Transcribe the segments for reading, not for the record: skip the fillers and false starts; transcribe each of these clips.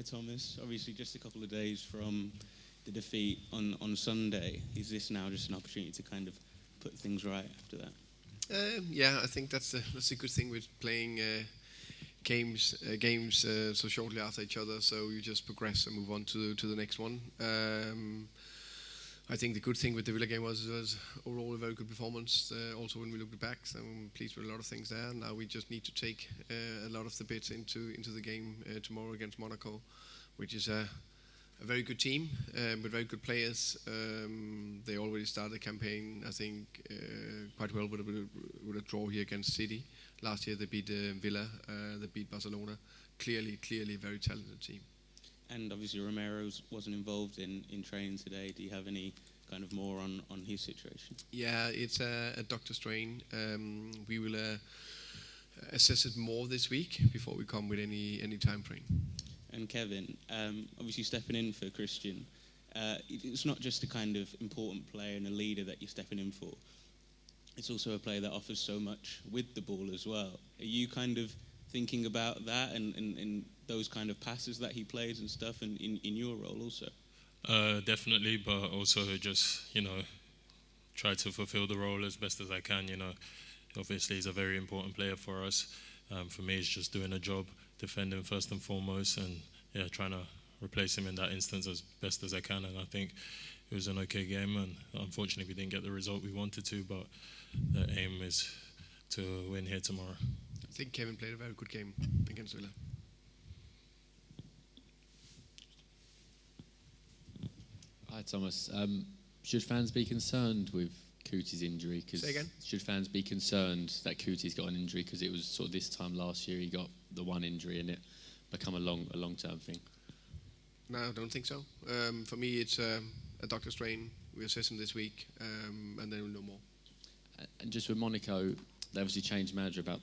Thomas. Obviously, just a couple of days from the defeat on Sunday. Is this now just an opportunity to kind of put things right after that? Yeah, I think that's a good thing with playing games so shortly after each other. So you just progress and move on to the next one. I think the good thing with the Villa game was overall a very good performance. Also, when we looked back, so I'm pleased with a lot of things there. Now we just need to take a lot of the bits into the game tomorrow against Monaco, which is a very good team with very good players. They already started the campaign, I think, quite well with a draw here against City. Last year they beat Villa, they beat Barcelona. Clearly a very talented team. And obviously Romero wasn't involved in training today. Do you have any kind of more on his situation? Yeah, it's a doctor strain. We will assess it more this week before we come with any time frame. And Kevin, obviously stepping in for Cristian, it's not just a kind of important player and a leader that you're stepping in for. It's also a player that offers so much with the ball as well. Are you kind of thinking about that and those kind of passes that he plays and stuff in your role also? Definitely, but also just, try to fulfill the role as best as I can. Obviously he's a very important player for us. For me, it's just doing a job, defending first and foremost, and trying to replace him in that instance as best as I can. And I think it was an okay game, and unfortunately we didn't get the result we wanted to, but the aim is to win here tomorrow. I think Kevin played a very good game against Villa. Hi Thomas. Should fans be concerned with Cooty's injury? Say again? Should fans be concerned that Cooty's got an injury? Because it was sort of this time last year he got the one injury and it become a long-term thing. No, I don't think so. For me, it's a doctor strain. We assess him this week, and then we'll know more. And just with Monaco, they obviously changed manager about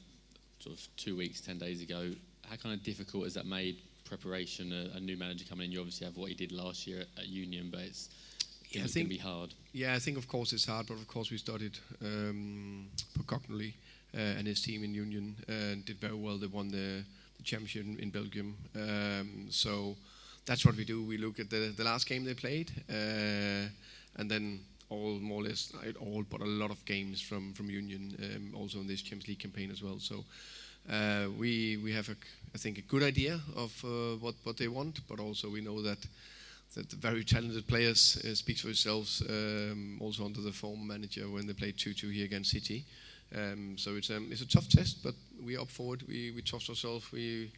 sort of 2 weeks, 10 days ago. How kind of difficult has that made preparation? A new manager coming in, you obviously have what he did last year at Union, but it's going to be hard. Yeah, I think of course it's hard, but of course we studied Pocognoli and his team in Union and did very well. They won the championship in Belgium. So that's what we do. We look at the last game they played, and then more or less, not all, but a lot of games from Union, also in this Champions League campaign as well. So we have, I think, a good idea of what they want, but also we know that the very talented players speaks for themselves, also under the former manager when they played 2-2 here against City. So it's a tough test, but we are up for it. We trust ourselves. We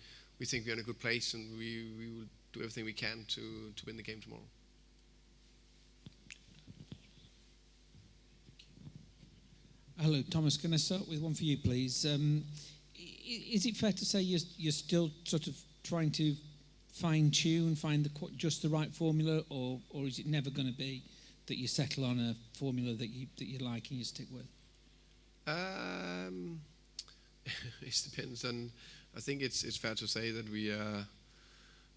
think we're in a good place, and we will do everything we can to win the game tomorrow. Hello, Thomas. Can I start with one for you, please? Is it fair to say you're still sort of trying to fine-tune, find just the right formula, or is it never going to be that you settle on a formula that you like and you stick with? It depends, and I think it's fair to say that we are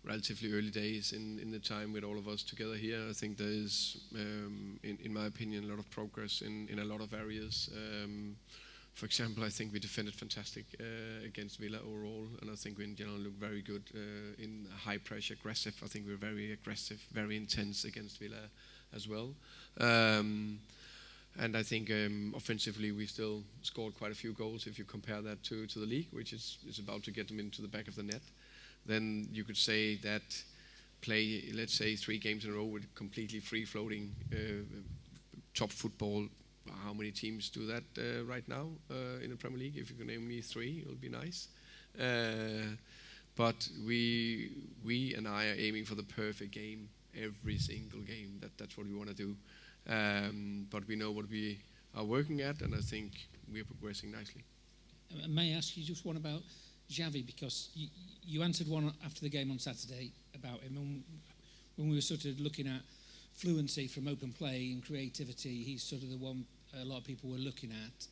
relatively early days in the time with all of us together here. I think there is, in my opinion, a lot of progress in a lot of areas. For example, I think we defended fantastic against Villa overall, and I think we in general look very good in high pressure, aggressive. I think we're very aggressive, very intense against Villa as well. And I think offensively we still scored quite a few goals if you compare that to the league, which is about to get them into the back of the net. Then you could say that play, let's say, 3 games in a row with completely free-floating top football. How many teams do that right now in the Premier League? If you can name me 3, it would be nice. But we and I are aiming for the perfect game every single game. That's what we want to do. But we know what we are working at, and I think we are progressing nicely. May I ask you just one about Xavi, because you answered one after the game on Saturday about him, and when we were sort of looking at fluency from open play and creativity, he's sort of the one a lot of people were looking at.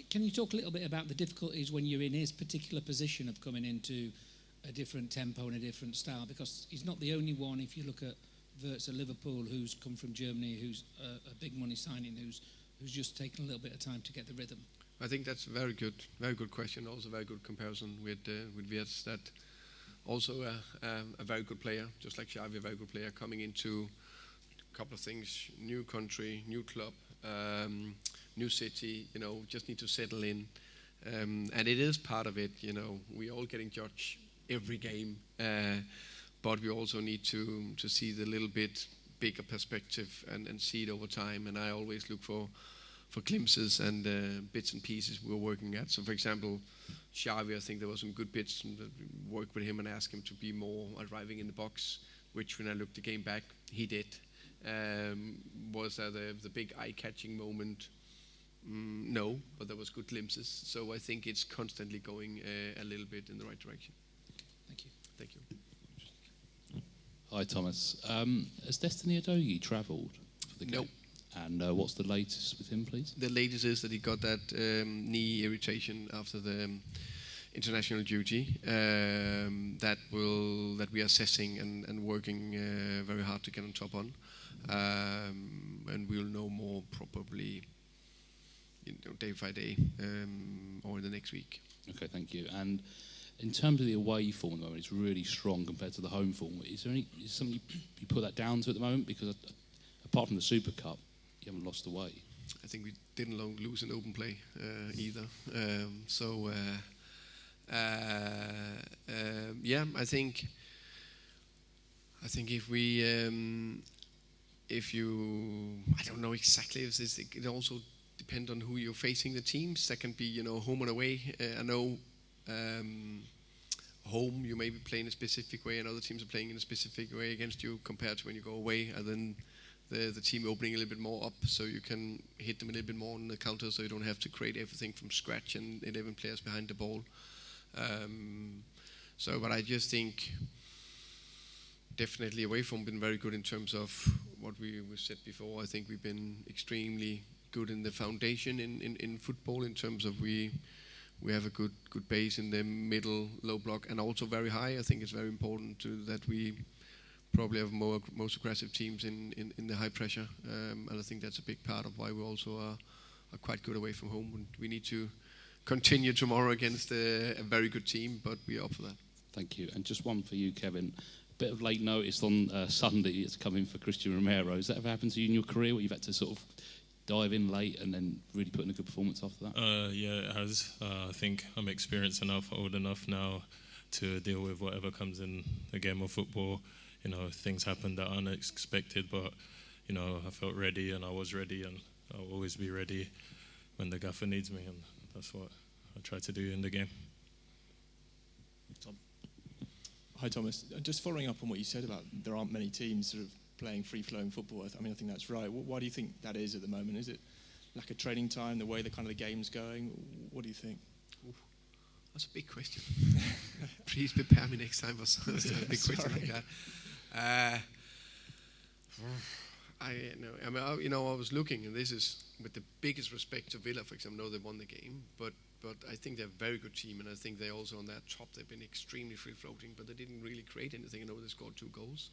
Can you talk a little bit about the difficulties when you're in his particular position of coming into a different tempo and a different style? Because he's not the only one. If you look at Wirtz at Liverpool, who's come from Germany, who's a big money signing, who's just taken a little bit of time to get the rhythm. I think that's a very good question. Also, a very good comparison with Wirtz. That also a very good player, just like Xavi, a very good player, coming into a couple of things: new country, new club, new city. Just need to settle in, and it is part of it. We all getting judged every game, but we also need to see the little bit bigger perspective and see it over time. And I always look for glimpses and bits and pieces we were working at. So, for example, Xavi, I think there were some good bits and work with him and ask him to be more arriving in the box, which when I looked the game back, he did. Was that the big eye-catching moment? No, but there was good glimpses. So I think it's constantly going a little bit in the right direction. Thank you. Thank you. Hi, Thomas. Has Destiny Udogie travelled for the game? No. And what's the latest with him, please? The latest is that he got that knee irritation after the international duty that we are assessing and working very hard to get on top on, and we'll know more probably day by day or in the next week. Okay, thank you. And in terms of the away form at the moment, it's really strong compared to the home form. Is something you put that down to at the moment? Because apart from the Super Cup, you haven't lost away. I think we didn't lose in open play either. I think if we I don't know exactly if this, it also depends on who you're facing the teams. That can be home and away. I know home you may be playing a specific way and other teams are playing in a specific way against you compared to when you go away, and then the team opening a little bit more up so you can hit them a little bit more on the counter, so you don't have to create everything from scratch and 11 players behind the ball. But I just think definitely away from been very good in terms of what we said before. I think we've been extremely good in the foundation in football in terms of we have a good base in the middle, low block, and also very high. I think it's very important that we probably have most aggressive teams in the high pressure, and I think that's a big part of why we also are quite good away from home. And we need to continue tomorrow against a very good team, but we are up for that. Thank you. And just one for you, Kevin. A bit of late notice on Sunday it's come in for Cristian Romero. Has that ever happened to you in your career where you've had to sort of dive in late and then really put in a good performance after that? Yeah, it has. I think I'm experienced enough, old enough now to deal with whatever comes in the game of football. Things happen that are unexpected, but I felt ready and I was ready, and I'll always be ready when the gaffer needs me, and that's what I try to do in the game. Hi, Thomas. Just following up on what you said about there aren't many teams sort of playing free-flowing football. I think that's right. Why do you think that is at the moment? Is it lack of training time, the way the kind of the game's going? What do you think? That's a big question. Please prepare me next time for a big question like that. I was looking, and this is with the biggest respect to Villa, for example. I know they won the game, but I think they're a very good team, and I think they also on that top they've been extremely free-floating, but they didn't really create anything. I know they scored 2 goals,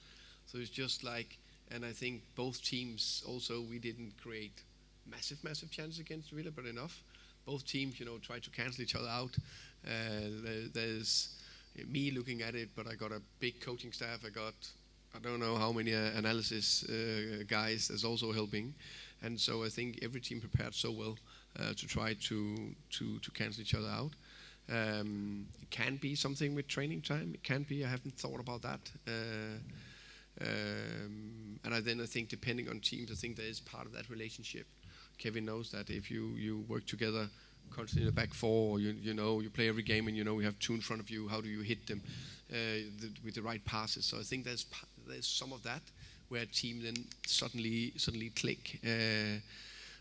so it's just like, and I think both teams also we didn't create massive chances against Villa, but enough. Both teams, try to cancel each other out. There's me looking at it, but I got a big coaching staff. I don't know how many analysis guys that's also helping, and so I think every team prepared so well to try to cancel each other out. It can be something with training time. It can be. I haven't thought about that. And I think depending on teams, I think there is part of that relationship. Kevin knows that if you work together constantly in the back four, you play every game and we have 2 in front of you. How do you hit them with the right passes? So I think there's some of that where a team then suddenly click,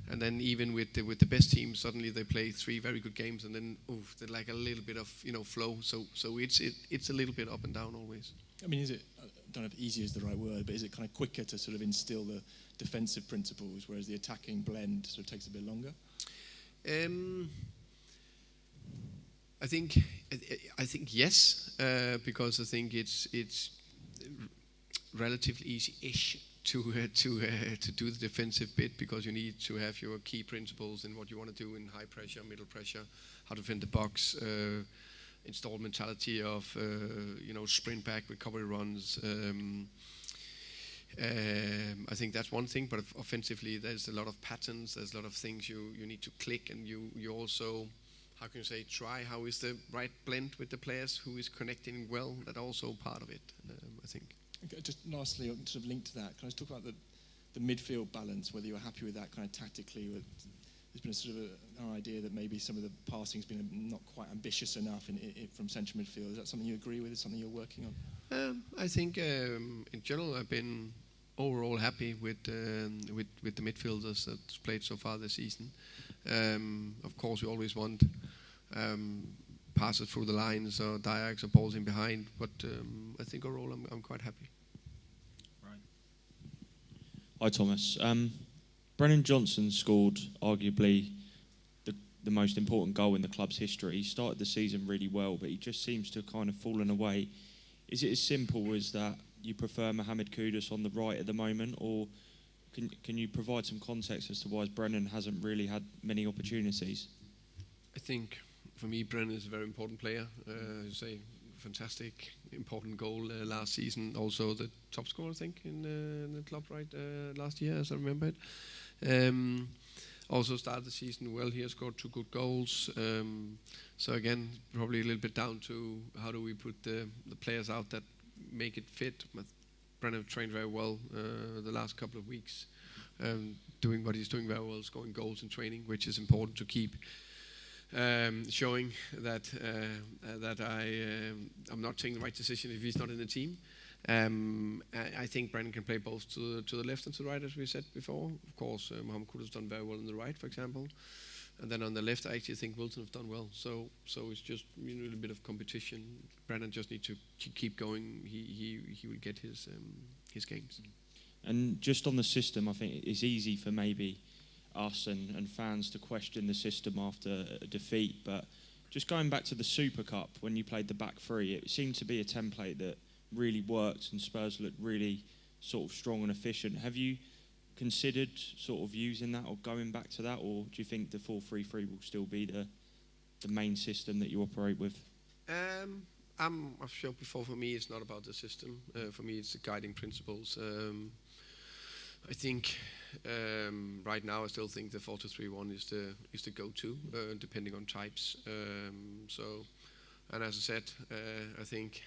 and then even with the best team, suddenly they play 3 very good games, and then they're like a little bit of flow. So it's a little bit up and down always. I mean, is it? I don't know if easy is the right word, but is it kind of quicker to sort of instill the defensive principles, whereas the attacking blend sort of takes a bit longer? I think yes, because I think it's relatively easy-ish to do the defensive bit, because you need to have your key principles in what you want to do in high pressure, middle pressure, how to defend the box, installed mentality of sprint back, recovery runs. I think that's one thing, but offensively there's a lot of patterns, there's a lot of things you need to click, and you also, how can you say, try how is the right blend with the players, who is connecting well. That's also part of it, I think. Okay, just lastly, sort of linked to that, can I just talk about the midfield balance, whether you're happy with that kind of tactically? There's been a sort of an idea that maybe some of the passing's been not quite ambitious enough from central midfield. Is that something you agree with? Is something you're working on? I think in general I've been overall happy with the midfielders that's played so far this season. Of course, we always want passes through the lines or diags or balls in behind, but I think overall I'm quite happy. Right. Hi, Thomas. Brennan Johnson scored arguably the most important goal in the club's history. He started the season really well, but he just seems to have kind of fallen away. Is it as simple as that you prefer Mohamed Kudus on the right at the moment, or can you provide some context as to why Brennan hasn't really had many opportunities? I think for me Brennan is a very important player. As you say, fantastic, important goal last season. Also the top scorer, I think, in the club last year, as I remember it. Also started the season well. He has scored 2 good goals. So again, probably a little bit down to how do we put the players out that make it fit. Brennan trained very well the last couple of weeks, doing what he's doing very well, scoring goals in training, which is important to keep showing that I'm not taking the right decision if he's not in the team. I think Brennan can play both to the left and to the right, as we said before. Of course, Mohamed Kudus has done very well on the right, for example. And then on the left, I actually think Wilson have done well. So it's just a little bit of competition. Brennan just needs to keep going. He will get his games. And just on the system, I think it's easy for maybe us and fans to question the system after a defeat. But just going back to the Super Cup, when you played the back three, it seemed to be a template that really worked and Spurs looked really sort of strong and efficient. Have you considered sort of using that or going back to that, or do you think the 4-3-3 will still be the main system that you operate with? I've showed before, for me it's not about the system. For me it's the guiding principles. I think right now I still think the 4-2-3-1 is the go-to, depending on types. And as I said, I think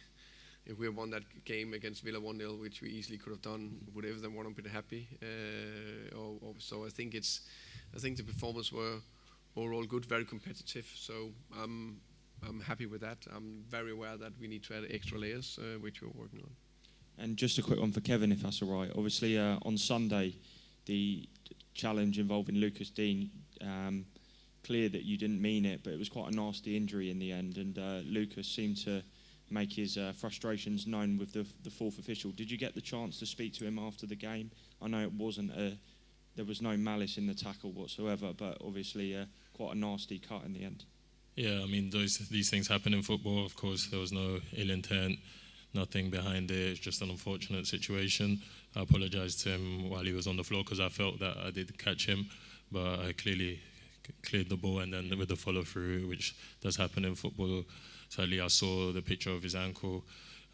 if we had won that game against Villa 1-0, which we easily could have done, would everyone have been happy? So I think the performance were overall good, very competitive. So I'm happy with that. I'm very aware that we need to add extra layers, which we're working on. And just a quick one for Kevin, if that's all right. Obviously, on Sunday, the challenge involving Lucas Dean, clear that you didn't mean it, but it was quite a nasty injury in the end, and Lucas seemed to make his frustrations known with the fourth official. Did you get the chance to speak to him after the game? I know it wasn't there was no malice in the tackle whatsoever, but obviously quite a nasty cut in the end. Yeah, I mean, these things happen in football. Of course, there was no ill intent, nothing behind it. It's just an unfortunate situation. I apologised to him while he was on the floor because I felt that I did catch him, but I clearly cleared the ball, and then with the follow through, which does happen in football. Sadly, I saw the picture of his ankle,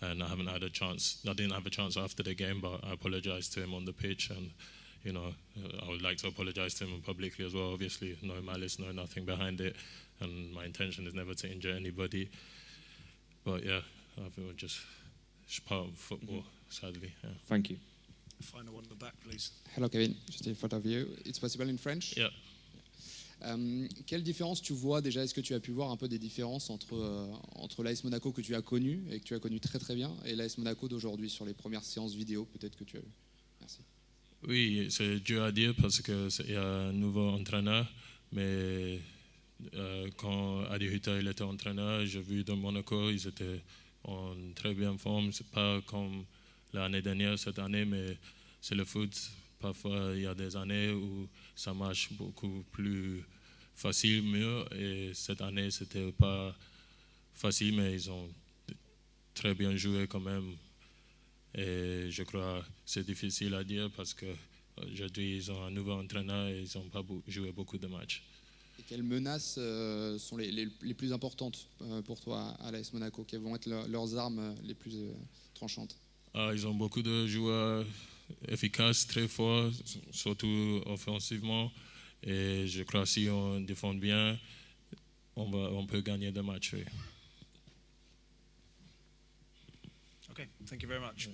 and I didn't have a chance after the game, but I apologised to him on the pitch, and I would like to apologise to him publicly as well. Obviously, no malice, no nothing behind it, and my intention is never to injure anybody. But yeah, I think it's just part of football, sadly. Yeah. Thank you. Final one in the back, please. Hello, Kevin. Just in front of you. It's possible in French? Yeah. Quelle différence tu vois déjà? Est-ce que tu as pu voir un peu des différences entre l'AS Monaco que tu as connu et que tu as connu très très bien et l'AS Monaco d'aujourd'hui sur les premières séances vidéo peut-être que tu as vu? Merci. Oui, c'est dur à dire parce qu'il y a un nouveau entraîneur, mais quand Adi Huta il était entraîneur, j'ai vu dans Monaco, ils étaient en très bien forme. C'est pas comme l'année dernière, cette année, mais c'est le foot. Parfois, il y a des années où ça marche beaucoup plus facile, mieux. Et cette année, c'était pas facile, mais ils ont très bien joué quand même. Et je crois que c'est difficile à dire parce qu'aujourd'hui, ils ont un nouveau entraîneur et ils n'ont pas joué beaucoup de matchs. Et quelles menaces sont les plus importantes pour toi à l'AS Monaco? Quelles vont être leurs armes les plus tranchantes? Ils ont beaucoup de joueurs efficaces, très forts, surtout offensivement. Et je crois que si on défend bien, on peut gagner des matchs. Oui. Okay, thank you very much.